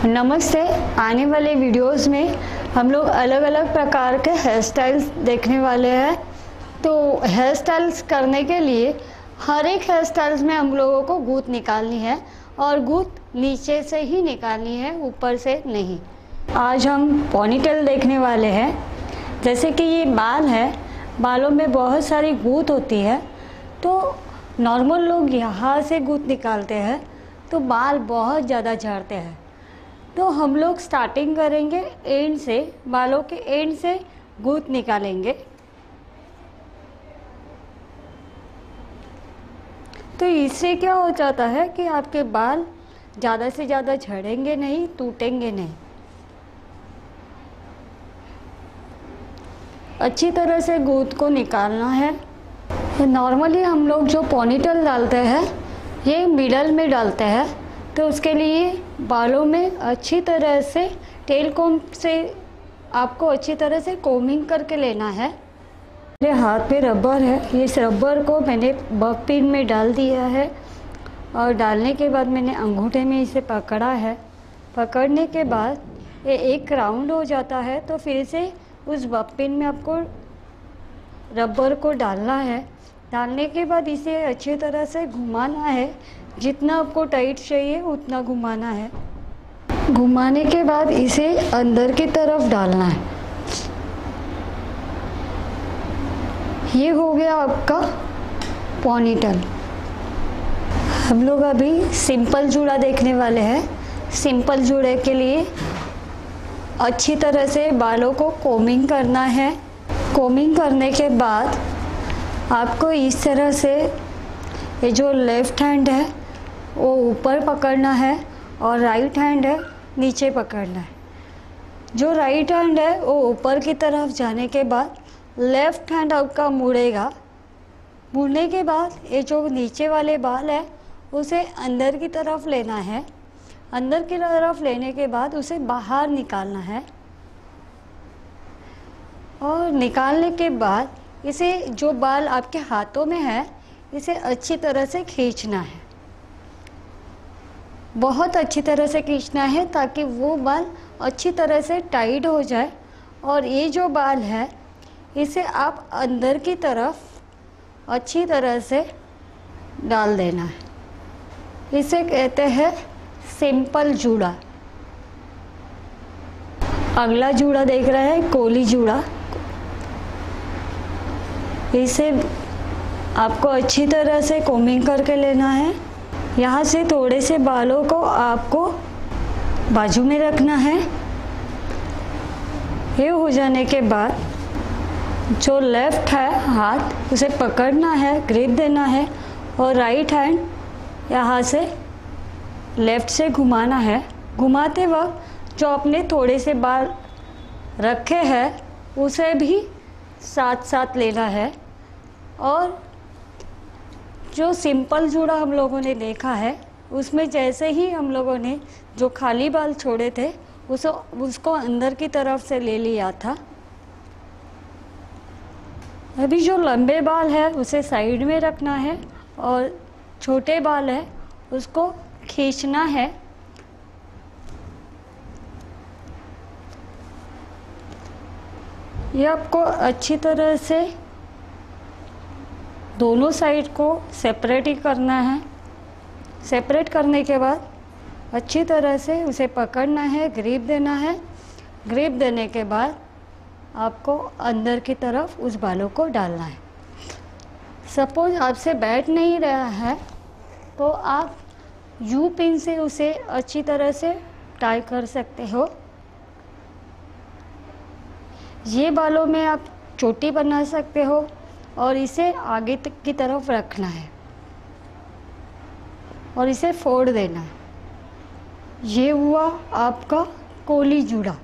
नमस्ते। आने वाले वीडियोस में हम लोग अलग अलग प्रकार के हेयर स्टाइल्स देखने वाले हैं। तो हेयर स्टाइल्स करने के लिए हर एक हेयर स्टाइल्स में हम लोगों को गूंथ निकालनी है और गूंथ नीचे से ही निकालनी है, ऊपर से नहीं। आज हम पोनीटेल देखने वाले हैं। जैसे कि ये बाल है, बालों में बहुत सारी गूंथ होती है, तो नॉर्मल लोग यहाँ से गूंथ निकालते हैं तो बाल बहुत ज़्यादा झड़ते हैं। तो हम लोग स्टार्टिंग करेंगे एंड से, बालों के एंड से गूंथ निकालेंगे। तो इससे क्या हो जाता है कि आपके बाल ज़्यादा से ज़्यादा झड़ेंगे नहीं, टूटेंगे नहीं। अच्छी तरह से गूंथ को निकालना है। नॉर्मली हम लोग जो पोनीटेल डालते हैं ये मिडल में डालते हैं, तो उसके लिए बालों में अच्छी तरह से टेल कोम से आपको अच्छी तरह से कोमिंग करके लेना है। मेरे हाथ पे रबर है, इस रबर को मैंने बब पिन में डाल दिया है और डालने के बाद मैंने अंगूठे में इसे पकड़ा है। पकड़ने के बाद ये एक राउंड हो जाता है, तो फिर से उस बब पिन में आपको रबर को डालना है। डालने के बाद इसे अच्छी तरह से घुमाना है, जितना आपको टाइट चाहिए उतना घुमाना है। घुमाने के बाद इसे अंदर की तरफ डालना है। ये हो गया आपका पोनीटेल। हम लोग अभी सिंपल जूड़ा देखने वाले हैं। सिंपल जूड़े के लिए अच्छी तरह से बालों को कोमिंग करना है। कोमिंग करने के बाद आपको इस तरह से ये जो लेफ़्ट हैंड है वो ऊपर पकड़ना है और राइट हैंड है नीचे पकड़ना है। जो राइट हैंड है वो ऊपर की तरफ जाने के बाद लेफ़्ट हैंड आपका मुड़ेगा। मुड़ने के बाद ये जो नीचे वाले बाल है उसे अंदर की तरफ लेना है। अंदर की तरफ लेने के बाद उसे बाहर निकालना है और निकालने के बाद इसे जो बाल आपके हाथों में है इसे अच्छी तरह से खींचना है। बहुत अच्छी तरह से खींचना है ताकि वो बाल अच्छी तरह से टाइट हो जाए। और ये जो बाल है इसे आप अंदर की तरफ अच्छी तरह से डाल देना है। इसे कहते हैं सिंपल जूड़ा। अगला जूड़ा देख रहे हैं कोली जूड़ा। इसे आपको अच्छी तरह से कोमिंग करके लेना है। यहाँ से थोड़े से बालों को आपको बाजू में रखना है। ये हो जाने के बाद जो लेफ़्ट है हाथ उसे पकड़ना है, ग्रिप देना है और राइट हैंड यहाँ से लेफ़्ट से घुमाना है। घुमाते वक्त जो आपने थोड़े से बाल रखे हैं उसे भी साथ साथ लेना है। और जो सिंपल जूड़ा हम लोगों ने देखा है उसमें जैसे ही हम लोगों ने जो खाली बाल छोड़े थे उसको अंदर की तरफ से ले लिया था। अभी जो लंबे बाल है उसे साइड में रखना है और छोटे बाल है उसको खींचना है। ये आपको अच्छी तरह से दोनों साइड को सेपरेट ही करना है। सेपरेट करने के बाद अच्छी तरह से उसे पकड़ना है, ग्रिप देना है। ग्रिप देने के बाद आपको अंदर की तरफ उस बालों को डालना है। सपोज आपसे बैठ नहीं रहा है तो आप यू पिन से उसे अच्छी तरह से टाई कर सकते हो। ये बालों में आप चोटी बना सकते हो और इसे आगे तक की तरफ रखना है और इसे फोड़ देना है। ये हुआ आपका कोली जूड़ा।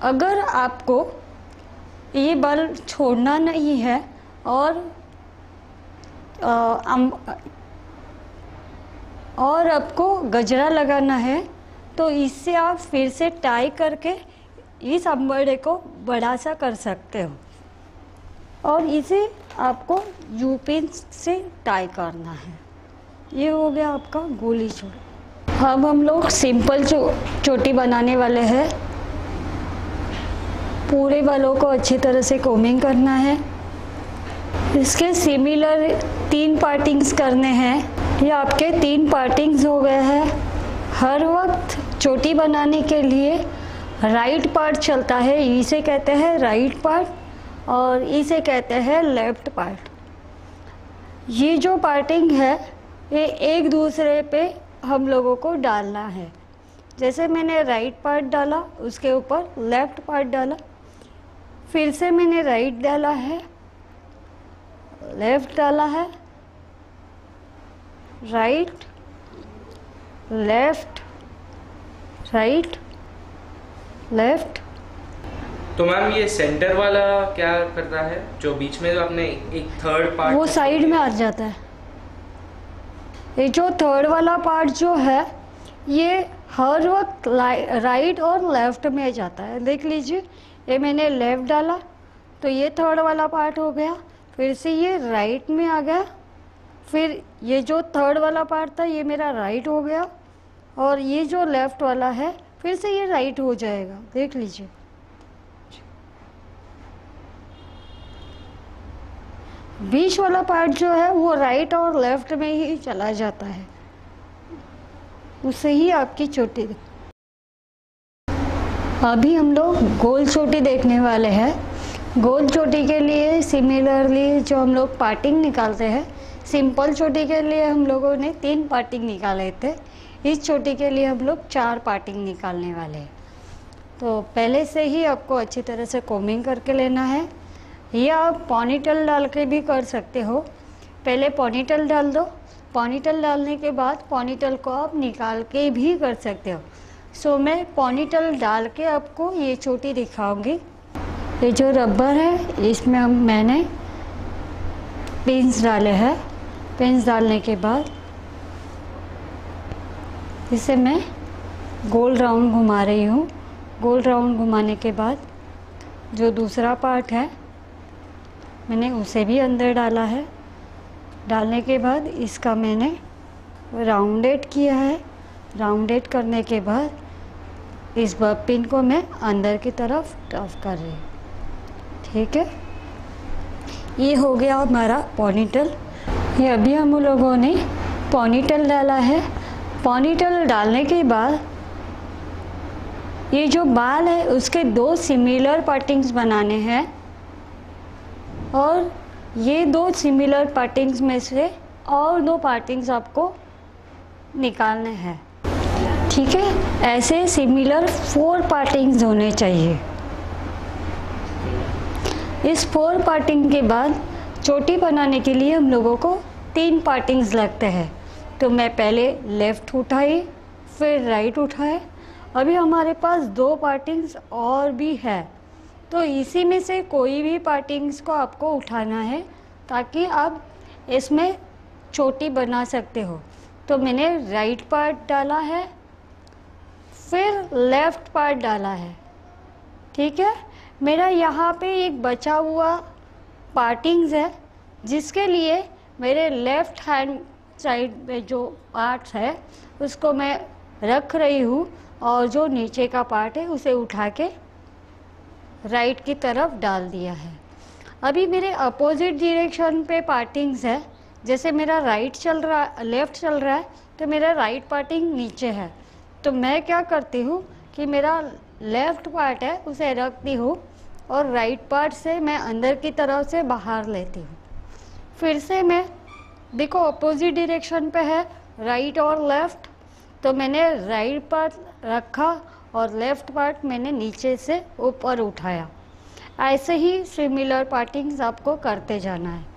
अगर आपको ये बाल छोड़ना नहीं है और आपको गजरा लगाना है तो इससे आप फिर से टाई करके इस अंबाड़े को बड़ा सा कर सकते हो और इसे आपको यू पिन से टाई करना है। ये हो गया आपका गोली जूड़ा। अब हम लोग सिंपल चोटी बनाने वाले हैं। पूरे बालों को अच्छी तरह से कोमिंग करना है। इसके सिमिलर 3 पार्टिंग्स करने हैं। ये आपके 3 पार्टिंग्स हो गए हैं। हर वक्त चोटी बनाने के लिए राइट पार्ट चलता है, इसे कहते हैं राइट पार्ट, और इसे कहते हैं लेफ्ट पार्ट। ये जो पार्टिंग है ये एक दूसरे पे हम लोगों को डालना है। जैसे मैंने राइट पार्ट डाला, उसके ऊपर लेफ्ट पार्ट डाला, फिर से मैंने राइट डाला है, लेफ्ट डाला है, राइट, लेफ्ट, राइट, लेफ्ट। तो मैम ये सेंटर वाला क्या करता है, जो बीच में जो आपने एक थर्ड पार्ट, वो साइड में आ जाता है। ये जो थर्ड वाला पार्ट जो है ये हर वक्त राइट और लेफ्ट में जाता है। देख लीजिए, ये मैंने लेफ्ट डाला तो ये थर्ड वाला पार्ट हो गया, फिर से ये राइट में आ गया, फिर ये जो थर्ड वाला पार्ट था ये मेरा राइट हो गया, और ये जो लेफ्ट वाला है फिर से ये राइट हो जाएगा। देख लीजिए, बीच वाला पार्ट जो है वो राइट और लेफ्ट में ही चला जाता है, उससे ही आपकी चोटी। अभी हम लोग गोल चोटी देखने वाले हैं। गोल चोटी के लिए सिमिलरली जो हम लोग पार्टिंग निकालते हैं, सिंपल चोटी के लिए हम लोगों ने 3 पार्टिंग निकाले थे, इस चोटी के लिए हम लोग 4 पार्टिंग निकालने वाले हैं। तो पहले से ही आपको अच्छी तरह से कोमिंग करके लेना है, या आप पोनीटेल डाल के भी कर सकते हो। पहले पोनीटेल डाल दो, पोनीटेल डालने के बाद पोनीटेल को आप निकाल के भी कर सकते हो। सो मैं पोनीटेल डाल के आपको ये चोटी दिखाऊंगी। ये जो रबर है इसमें मैंने पिन्स डाले हैं। पिन्स डालने के बाद इसे मैं गोल राउंड घुमा रही हूँ। गोल राउंड घुमाने के बाद जो दूसरा पार्ट है मैंने उसे भी अंदर डाला है। डालने के बाद इसका मैंने राउंडेड किया है। राउंडेड करने के बाद इस बब पिन को मैं अंदर की तरफ टफ कर रही हूँ। ठीक है, ये हो गया हमारा पोनीटेल। ये अभी हम लोगों ने पोनीटेल डाला है। पोनीटेल डालने के बाद ये जो बाल है उसके 2 सिमिलर पार्टिंग्स बनाने हैं, और ये 2 सिमिलर पार्टिंग्स में से और 2 पार्टिंग्स आपको निकालने हैं। ठीक है, ऐसे सिमिलर 4 पार्टिंग्स होने चाहिए। इस 4 पार्टिंग के बाद चोटी बनाने के लिए हम लोगों को 3 पार्टिंग्स लगते हैं। तो मैं पहले लेफ़्ट उठाई, फिर राइट उठाए। अभी हमारे पास 2 पार्टिंग्स और भी है, तो इसी में से कोई भी पार्टिंग्स को आपको उठाना है ताकि आप इसमें चोटी बना सकते हो। तो मैंने राइट पार्ट डाला है, फिर लेफ़्ट पार्ट डाला है। ठीक है, मेरा यहाँ पे एक बचा हुआ पार्टिंग्स है, जिसके लिए मेरे लेफ़्ट हैंड साइड में जो पार्ट है उसको मैं रख रही हूँ, और जो नीचे का पार्ट है उसे उठा के राइट की तरफ डाल दिया है। अभी मेरे अपोजिट डायरेक्शन पे पार्टिंग्स है। जैसे मेरा राइट चल रहा, लेफ़्ट चल रहा है, तो मेरा राइट पार्टिंग नीचे है। तो मैं क्या करती हूँ कि मेरा लेफ़्ट पार्ट है उसे रखती हूँ, और राइट पार्ट से मैं अंदर की तरफ से बाहर लेती हूँ। फिर से मैं, देखो अपोजिट डायरेक्शन पे है राइट और लेफ़्ट, तो मैंने राइट पार्ट रखा और लेफ़्ट पार्ट मैंने नीचे से ऊपर उठाया। ऐसे ही सिमिलर पार्टिंग्स आपको करते जाना है।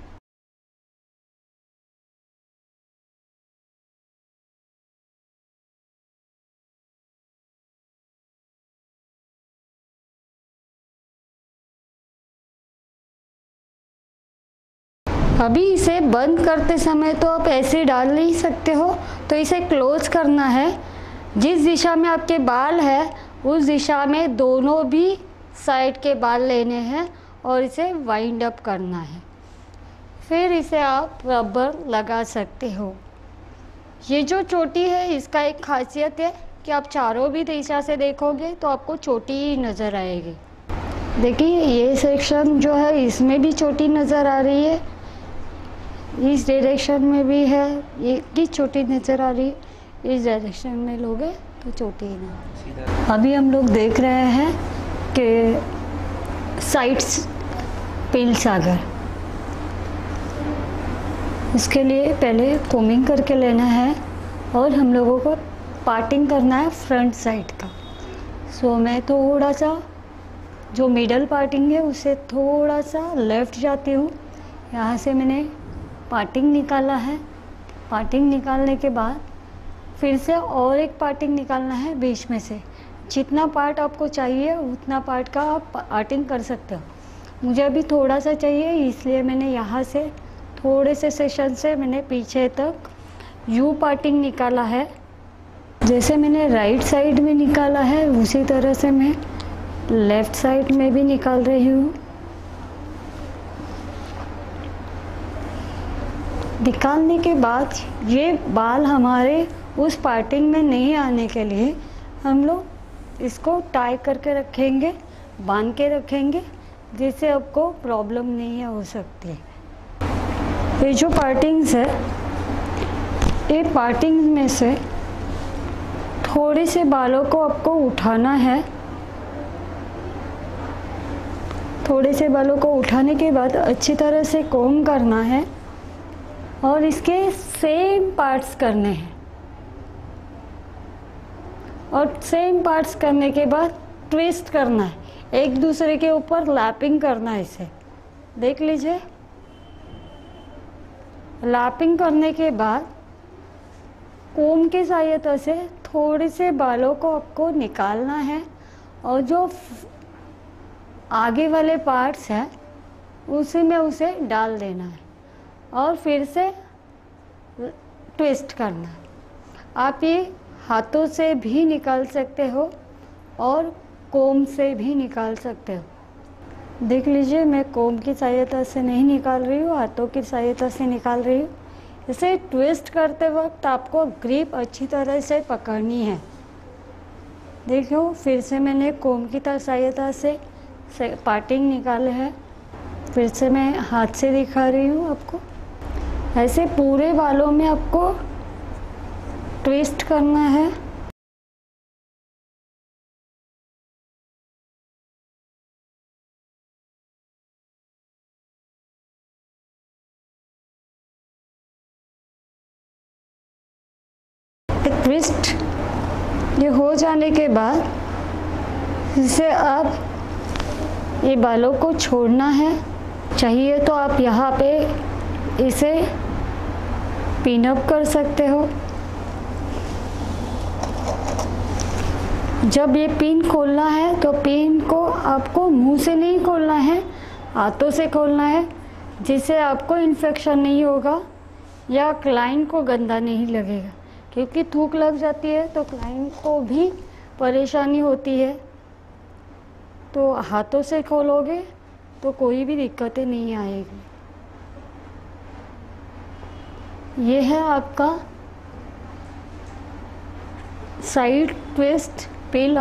अभी इसे बंद करते समय तो आप ऐसे डाल नहीं सकते हो, तो इसे क्लोज करना है। जिस दिशा में आपके बाल है उस दिशा में दोनों भी साइड के बाल लेने हैं और इसे वाइंड अप करना है। फिर इसे आप रबर लगा सकते हो। ये जो चोटी है इसका एक खासियत है कि आप चारों भी दिशा से देखोगे तो आपको चोटी ही नज़र आएगी। देखिए ये सेक्शन जो है इसमें भी चोटी नज़र आ रही है, इस डायरेक्शन में भी है, ये की चोटी नज़र आ रही है, इस डायरेक्शन में लोगे तो चोटी ही नहीं। अभी हम लोग देख रहे हैं कि साइड्स पील सागर, इसके लिए पहले कोमिंग करके लेना है और हम लोगों को पार्टिंग करना है फ्रंट साइड का। सो मैं थोड़ा सा जो मिडल पार्टिंग है उसे थोड़ा सा लेफ़्ट जाती हूँ, यहाँ से मैंने पार्टिंग निकाला है। पार्टिंग निकालने के बाद फिर से और एक पार्टिंग निकालना है बीच में से। जितना पार्ट आपको चाहिए उतना पार्ट का आप पार्टिंग कर सकते हो। मुझे अभी थोड़ा सा चाहिए इसलिए मैंने यहाँ से थोड़े से सेक्शन से मैंने पीछे तक यू पार्टिंग निकाला है। जैसे मैंने राइट साइड में निकाला है उसी तरह से मैं लेफ़्ट साइड में भी निकाल रही हूँ। निकालने के बाद ये बाल हमारे उस पार्टिंग में नहीं आने के लिए हम लोग इसको टाई करके रखेंगे, बांध के रखेंगे, जिससे आपको प्रॉब्लम नहीं हो सकती। ये जो पार्टिंग्स है, ये पार्टिंग में से थोड़े से बालों को आपको उठाना है। थोड़े से बालों को उठाने के बाद अच्छी तरह से कोम करना है और इसके सेम पार्ट्स करने हैं। और सेम पार्ट्स करने के बाद ट्विस्ट करना है, एक दूसरे के ऊपर लैपिंग करना है। इसे देख लीजिए। लैपिंग करने के बाद कोम की सहायता से थोड़े से बालों को आपको निकालना है और जो आगे वाले पार्ट्स हैं उसी में उसे डाल देना है और फिर से ट्विस्ट करना है। आप ये हाथों से भी निकाल सकते हो और कोम से भी निकाल सकते हो। देख लीजिए, मैं कोम की सहायता से नहीं निकाल रही हूँ, हाथों की सहायता से निकाल रही हूँ। इसे ट्विस्ट करते वक्त आपको ग्रिप अच्छी तरह से पकड़नी है। देखो, फिर से मैंने कोम की सहायता से पार्टिंग निकाले है। फिर से मैं हाथ से दिखा रही हूँ आपको। ऐसे पूरे बालों में आपको ट्विस्ट करना है। ट्विस्ट ये हो जाने के बाद इसे आप ये बालों को छोड़ना है। चाहिए तो आप यहाँ पे इसे पिन अप कर सकते हो। जब ये पिन खोलना है तो पिन को आपको मुंह से नहीं खोलना है, हाथों से खोलना है, जिससे आपको इन्फेक्शन नहीं होगा या क्लाइंट को गंदा नहीं लगेगा। क्योंकि थूक लग जाती है तो क्लाइंट को भी परेशानी होती है। तो हाथों से खोलोगे तो कोई भी दिक्कतें नहीं आएगी। ये है आपका साइड ट्विस्ट पिन